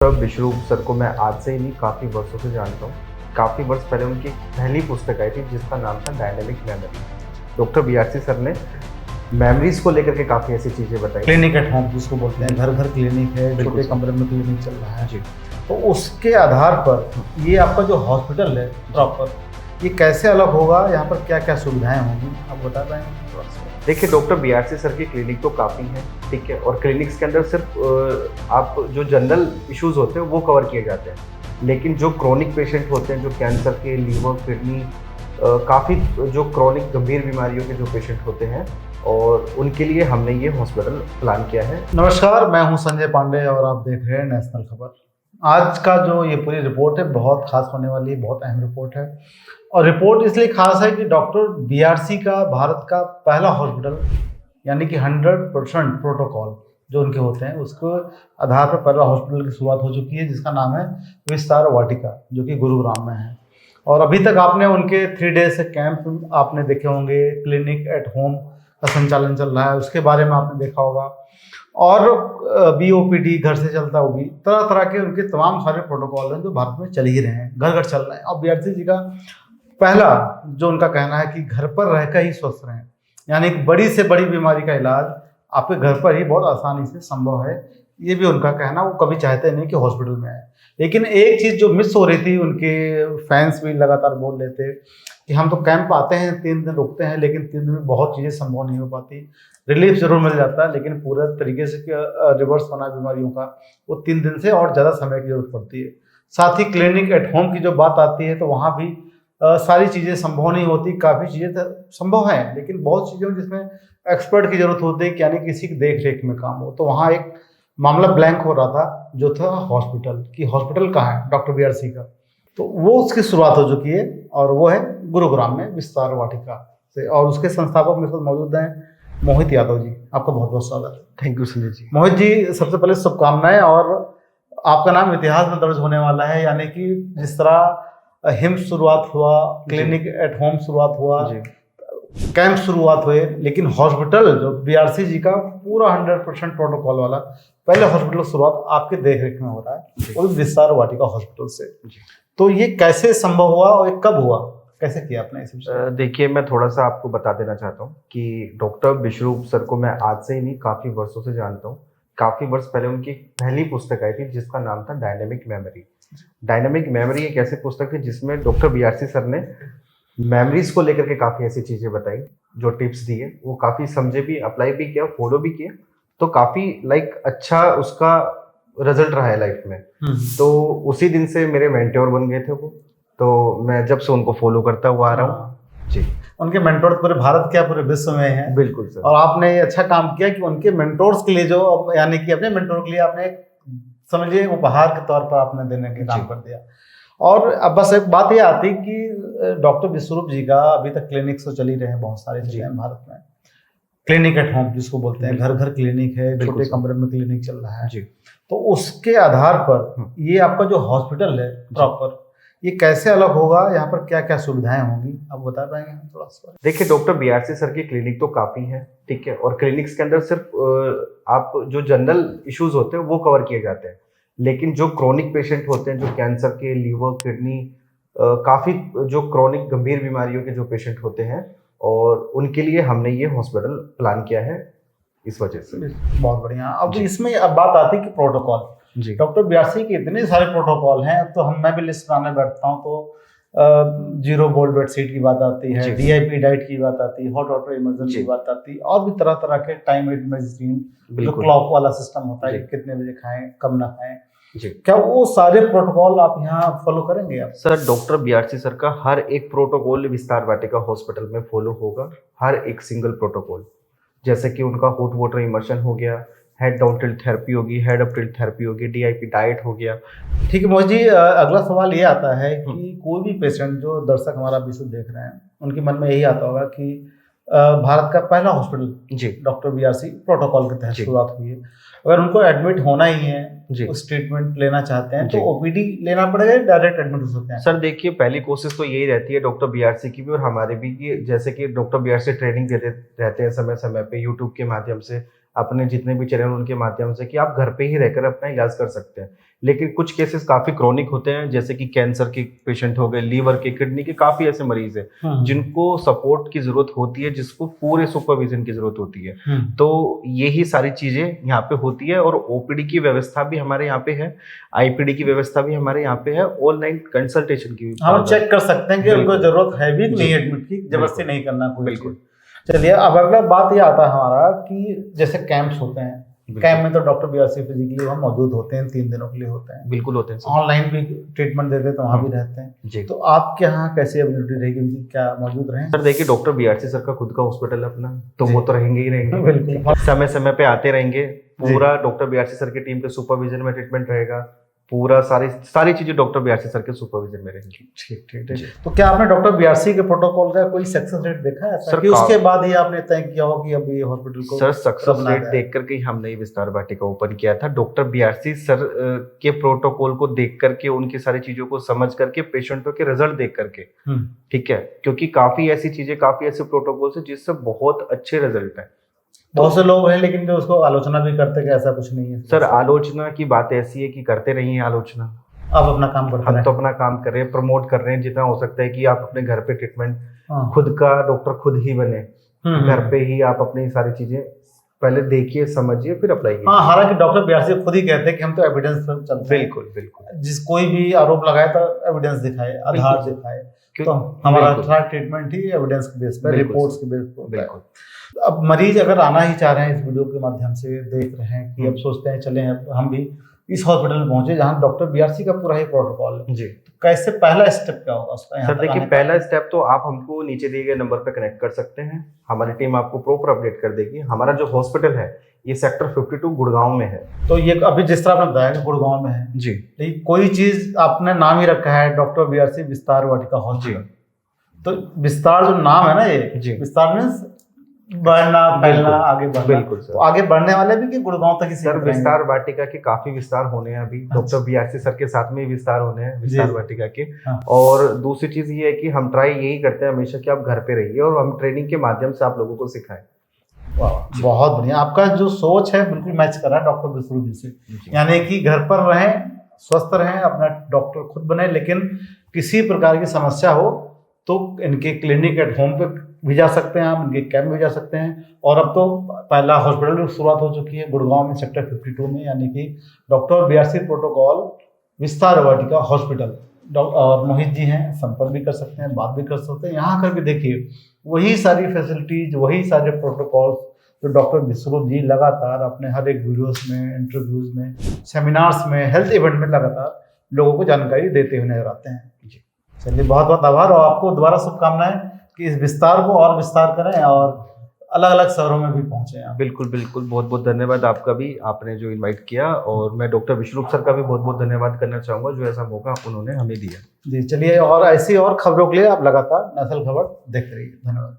Doctor विश्वरूप sir को मैं आज से ही नहीं काफ़ी वर्षों से जानता हूँ। काफ़ी वर्ष पहले उनकी पहली पुस्तक आई थी जिसका नाम था dynamic memory. Doctor BRC sir ने मेमोरीज को लेकर के काफ़ी ऐसी चीज़ें बताई। क्लिनिक एट होम जिसको बोलते हैं, घर घर क्लिनिक है, बिल्कुल छोटे सर। कमरे में क्लिनिक चल रहा है। जी, तो उसके आधार पर ये आपका जो हॉस्पिटल है प्रॉपर, ये कैसे अलग होगा, यहाँ पर क्या क्या सुविधाएं होंगी, आप बता पाएंगे थोड़ा सा? देखिए डॉक्टर बीआरसी सर की क्लिनिक तो काफ़ी हैं, ठीक है, और क्लिनिक्स के अंदर सिर्फ आप जो जनरल इश्यूज होते हैं वो कवर किए जाते हैं, लेकिन जो क्रोनिक पेशेंट होते हैं, जो कैंसर के, लीवर, किडनी, काफ़ी जो क्रोनिक गंभीर बीमारियों के जो पेशेंट होते हैं, और उनके लिए हमने ये हॉस्पिटल प्लान किया है। नमस्कार, मैं हूं संजय पांडे और आप देख रहे हैं नेशनल खबर। आज का जो ये पूरी रिपोर्ट है बहुत खास होने वाली है, बहुत अहम रिपोर्ट है। और रिपोर्ट इसलिए खास है कि डॉक्टर बीआरसी का भारत का पहला हॉस्पिटल, यानी कि 100% प्रोटोकॉल जो उनके होते हैं उसको आधार पर पहला हॉस्पिटल की शुरुआत हो चुकी है, जिसका नाम है विस्तार वाटिका, जो कि गुरुग्राम में है। और अभी तक आपने उनके 3 डेज से कैंप आपने देखे होंगे, क्लिनिक एट होम का संचालन चल रहा है, उसके बारे में आपने देखा होगा। और बीओपीडी घर से चलता होगी, तरह तरह के उनके तमाम सारे प्रोटोकॉल हैं जो भारत में चल ही रहे हैं, घर घर चल रहे हैं। और बीआरसी जी का पहला जो उनका कहना है कि घर पर रहकर ही स्वस्थ रहें, यानी एक बड़ी से बड़ी बीमारी का इलाज आपके घर पर ही बहुत आसानी से संभव है, ये भी उनका कहना। वो कभी चाहते नहीं कि हॉस्पिटल में आए। लेकिन एक चीज़ जो मिस हो रही थी, उनके फैंस भी लगातार बोल रहे थे कि हम तो कैंप आते हैं, 3 दिन रुकते हैं, लेकिन 3 दिन में बहुत चीज़ें संभव नहीं हो पाती। रिलीफ जरूर मिल जाता है, लेकिन पूरे तरीके से रिवर्स होना बीमारियों का, वो 3 दिन से और ज़्यादा समय की जरूरत पड़ती है। साथ ही क्लिनिक एट होम की जो बात आती है, तो वहाँ भी सारी चीज़ें संभव नहीं होती। काफ़ी चीज़ें तो संभव हैं, लेकिन बहुत चीज़ें जिसमें एक्सपर्ट की जरूरत होती है, यानी किसी की देख रेख में काम हो। तो वहाँ एक मामला ब्लैंक हो रहा था, जो था हॉस्पिटल की। हॉस्पिटल कहाँ है डॉक्टर बीआरसी का? तो वो उसकी शुरुआत हो चुकी है, और वो है गुरुग्राम में विस्तार वाटिका से। और उसके संस्थापक मेरे साथ मौजूद हैं मोहित यादव जी। आपका बहुत बहुत स्वागत है। Thank you Sanjay ji. मोहित जी, सबसे पहले शुभकामनाएं। और आपका नाम इतिहास में दर्ज होने वाला है, यानी कि जिस तरह हिम्स शुरुआत हुआ, क्लिनिक एट होम शुरुआत हुआ, जी, कैंप शुरुआत हुए, लेकिन हॉस्पिटल जो बीआरसी जी का पूरा 100% प्रोटोकॉल वाला पहले हॉस्पिटल शुरुआत आपके देख रेख में हो रहा है, वो भी विस्तार वाटिका हॉस्पिटल से। जी। तो ये कैसे संभव हुआ और ये कब हुआ, कैसे किया आपने इस विषय? देखिए मैं थोड़ा सा आपको बता देना चाहता हूँ कि डॉक्टर विश्वरूप सर को मैं आज से ही नहीं काफ़ी वर्षों से जानता हूँ। काफ़ी वर्ष पहले उनकी पहली पुस्तक आई थी जिसका नाम था डायनेमिक मेमोरी। डायनेमिक मेमोरी एक ऐसी पुस्तक थी जिसमें डॉक्टर बीआरसी सर ने मेमोरीज को लेकर के काफ़ी ऐसी चीज़ें बताई, जो टिप्स दिए, वो काफ़ी समझे भी, अप्लाई भी किया, फॉलो भी किया। तो काफ़ी अच्छा उसका रिजल्ट रहा है लाइफ में। तो उसी दिन से मेरे मेंटोर बन गए थे वो। तो मैं जब से उनको फॉलो करता हुआ आ रहा हूँ। जी, उनके मेंटोर पूरे भारत क्या पूरे विश्व में हैं। बिल्कुल सर। और आपने ये अच्छा काम किया कि उनके मेंटोर्स के लिए, जो यानी कि अपने मेंटोर के लिए आपने एक, समझिए, उपहार के तौर पर आपने देने का काम जी। कर दिया। और अब बस एक बात ये आती कि डॉक्टर विश्वरूप जी का अभी तक क्लिनिक्स तो चल ही रहे हैं बहुत सारे जी। जगह हैं भारत में। क्लिनिक एट होम जिसको बोलते हैं, घर घर क्लिनिक है, बिल्कुल छोटे सर। कमरे में क्लिनिक चल रहा है। जी, तो उसके आधार पर ये आपका जो हॉस्पिटल है प्रॉपर, ये कैसे अलग होगा, यहाँ पर क्या क्या सुविधाएं होंगी, आप बता पाएंगे हमें थोड़ा सा? देखिए डॉक्टर बीआरसी सर की क्लिनिक तो काफ़ी है, ठीक है, और क्लिनिक्स के अंदर सिर्फ आप जो जनरल इश्यूज होते हैं वो कवर किए जाते हैं, लेकिन जो क्रोनिक पेशेंट होते हैं, जो कैंसर के, लीवर, किडनी, काफ़ी जो क्रोनिक गंभीर बीमारियों के जो पेशेंट होते हैं, और उनके लिए हमने ये हॉस्पिटल प्लान किया है, इस वजह से। बहुत बढ़िया। अब जी। इसमें अब बात आती है कि प्रोटोकॉल, जी, डॉक्टर बीआरसी के इतने सारे प्रोटोकॉल हैं। अब तो मैं भी लिस्ट बनाने बैठता हूँ तो जीरो बोल्ट बेडशीट की बात आती है, जी। डीआईपी डाइट की बात आती है, हॉट वाटर इमर्जन की बात आती है, और भी तरह तरह के टाइम एड मेडिसिन, जो बिल्कुल। क्लॉक वाला सिस्टम होता है जी। कि कितने बजे खाएं, कब ना खाएं। जी क्या वो सारे प्रोटोकॉल आप यहाँ फॉलो करेंगे आप? सर, डॉक्टर बीआरसी सर का हर एक प्रोटोकॉल विस्तार वाटिका हॉस्पिटल में फॉलो होगा, हर एक सिंगल प्रोटोकॉल। जैसे कि उनका हॉट वाटर इमर्शन हो गया, हेड डाउन टिल्ट थेरेपी होगी, हेड अप टिल्ट थेरेपी होगी, डीआईपी डाइट हो गया। ठीक है मोहित जी, अगला सवाल ये आता है कि कोई भी पेशेंट, जो दर्शक हमारा विषय देख रहे हैं, उनके मन में यही आता होगा कि भारत का पहला हॉस्पिटल जी, डॉक्टर बीआरसी प्रोटोकॉल के तहत जी। शुरुआत हुई है। अगर उनको एडमिट होना ही है, जी। उस ट्रीटमेंट लेना चाहते हैं, तो जी। ओपीडी लेना पड़ेगा या डायरेक्ट एडमिट हो सकते हैं? सर देखिए, पहली कोशिश तो यही रहती है डॉक्टर बीआरसी की भी और हमारी भी, कि जैसे कि डॉक्टर बीआरसी ट्रेनिंग देते रहते हैं समय समय पे यूट्यूब के माध्यम से, अपने जितने भी चैनल उनके माध्यम से कि आप घर पे ही रहकर अपना इलाज कर सकते हैं। लेकिन कुछ केसेस काफ़ी क्रोनिक होते हैं, जैसे कि कैंसर के पेशेंट हो गए, लीवर के, किडनी के, काफ़ी ऐसे मरीज़ हैं जिनको सपोर्ट की ज़रूरत होती है, जिसको पूरे सुपरविज़न की ज़रूरत होती है। तो यही सारी चीज़ें यहाँ पे होती है और ओपीडी की व्यवस्था भी हमारे यहाँ पे है, आईपीडी की व्यवस्था भी हमारे यहाँ पे है, ऑनलाइन कंसल्टेशन की भी। हम चेक कर सकते हैं कि उनको बिल्कुल। जरूरत है भी कि नहीं जी। एडमिट की, जबरदस्ती बिल्कुल। नहीं करना कोई बिल्कुल। चीज़। चलिए, अब अगला बात ये आता है हमारा कि जैसे कैंप्स होते हैं, बिल्कुल। कैंप में तो डॉक्टर बीआरसी फिजिकली वहाँ मौजूद होते हैं, 3 दिनों के लिए होते हैं, बिल्कुल होते हैं सर। ऑनलाइन भी ट्रीटमेंट देते हैं तो वहाँ भी रहते हैं। जी। तो आपके यहाँ कैसी एबिलिटी रहेगी उनकी, क्या मौजूद रहे? सर देखिए, डॉक्टर बीआरसी सर का खुद का हॉस्पिटल है अपना, तो जी। वो तो रहेंगे ही रहेंगे। बिल्कुल। समय समय पे आते रहेंगे, पूरा डॉक्टर बीआरसी सर की टीम के सुपरविजन में ट्रीटमेंट रहेगा, पूरा सारी चीजें डॉक्टर बीआरसी सर के सुपरविजन में रहेंगी। ठीक ठीक ठीक। तो क्या आपने डॉक्टर बीआरसी के प्रोटोकॉल का कोई सक्सेस रेट देखा है सर, कि उसके बाद ही आपने तय किया हो कि अब ये हॉस्पिटल को सर सक्सेस बना रेट दिया है? देख करके ही हमने ये विस्तार वाटिका ओपन किया था। डॉक्टर बीआरसी सर के प्रोटोकॉल को देख करके, उनकी सारी चीजों को समझ करके, पेशेंटों के रिजल्ट देख करके, ठीक है, क्योंकि काफी ऐसी चीजें, काफी ऐसे प्रोटोकॉल्स हैं जिससे बहुत अच्छे रिजल्ट है। बहुत से लोग हैं लेकिन जो उसको आलोचना भी करते हैं कि ऐसा कुछ नहीं है। सर आलोचना की बात ऐसी है कि करते रहिए आलोचना, आप अपना काम करते हम हैं। तो अपना काम कर रहे हैं, प्रमोट कर रहे हैं जितना हो सकता है कि आप अपने घर पे ट्रीटमेंट, हाँ। खुद का डॉक्टर खुद ही बने, घर पे ही आप अपनी सारी चीजें पहले देखिए, समझिए, फिर अप्लाई कीजिए। हाँ, हालांकि डॉक्टर बीआरसी खुद ही कहते हैं कि हम तो एविडेंस पर चलते हैं। बिल्कुल बिल्कुल। जिस कोई भी आरोप लगाए तो एविडेंस दिखाए, आधार दिखाए, तो हमारा ट्रीटमेंट ही एविडेंस के बेस पर, रिपोर्ट्स के बेस पर। बिल्कुल। अब मरीज अगर आना ही चाह रहे हैं, इस वीडियो के माध्यम से देख रहे हैं कि अब सोचते हैं चलें अब हम भी इस हॉस्पिटल में पहुंचे जहां डॉक्टर बीआरसी का पूरा ही प्रोटोकॉल है, जी। तो कैसे पहला स्टेप क्या होगा उसका? यहाँ सर तक देखिए, आने का? पहला स्टेप तो आप हमको नीचे दिए गए नंबर पे कनेक्ट कर सकते हैं, हमारी टीम आपको प्रॉपर अपडेट कर देगी। हमारा जो हॉस्पिटल है ये सेक्टर 52 गुड़गांव में है। तो ये अभी जिस तरह आपने बताया कि गुड़गांव में है जी, लेकिन कोई चीज आपने नाम ही रखा है डॉक्टर बीआरसी विस्तार वाटिका हॉस्पिटल, तो विस्तार जो नाम है ना, ये जी। विस्तार मीन्स बढ़ना, फैलना, आगे बढ़ना। बिल्कुल सर। तो आगे बढ़ने वाले भी कि गुड़गांव तक ही सर सीमित रहेंगे? विस्तार वाटिका के काफी विस्तार होने हैं अभी, डॉक्टर बीआरसी सर के साथ में ही विस्तार होने हैं विस्तार वाटिका के। हाँ। और दूसरी चीज ये है कि हम ट्राई यही करते हैं हमेशा कि आप घर पे रहिए और हम ट्रेनिंग के माध्यम से आप लोगों को सिखाएं। वाह, बहुत बढ़िया। आपका जो सोच है बिल्कुल मैच कर रहा है डॉक्टर बिसरू जी से, यानी कि घर पर रहें, स्वस्थ रहें, अपना डॉक्टर खुद बने, लेकिन किसी प्रकार की समस्या हो तो इनके क्लिनिक एट होम पे भी जा सकते हैं आप, इनके कैंप में जा सकते हैं। और अब तो पहला हॉस्पिटल भी शुरुआत हो चुकी है गुड़गांव में सेक्टर 52 में, यानी कि डॉक्टर बीआरसी प्रोटोकॉल विस्तार वाटिका हॉस्पिटल। और मोहित जी हैं, संपर्क भी कर सकते हैं, बात भी कर सकते हैं। यहाँ कर भी देखिए वही सारी फैसिलिटीज, वही सारे प्रोटोकॉल्स जो डॉक्टर बिसरू जी लगातार अपने हर एक वीडियोस में, इंटरव्यूज में, सेमिनार्स में, हेल्थ इवेंट में लगातार लोगों को जानकारी देते हुए नजर आते हैं। चलिए, बहुत बहुत आभार और आपको दोबारा शुभकामनाएं कि इस विस्तार को और विस्तार करें और अलग अलग शहरों में भी पहुंचे आप। बिल्कुल बिल्कुल, बहुत बहुत धन्यवाद आपका भी, आपने जो इनवाइट किया। और मैं डॉक्टर विश्वरूप सर का भी बहुत बहुत धन्यवाद करना चाहूँगा जो ऐसा मौका उन्होंने हमें दिया। जी, चलिए, और ऐसी और खबरों के लिए आप लगातार नेशनल खबर देखते रहिए। धन्यवाद।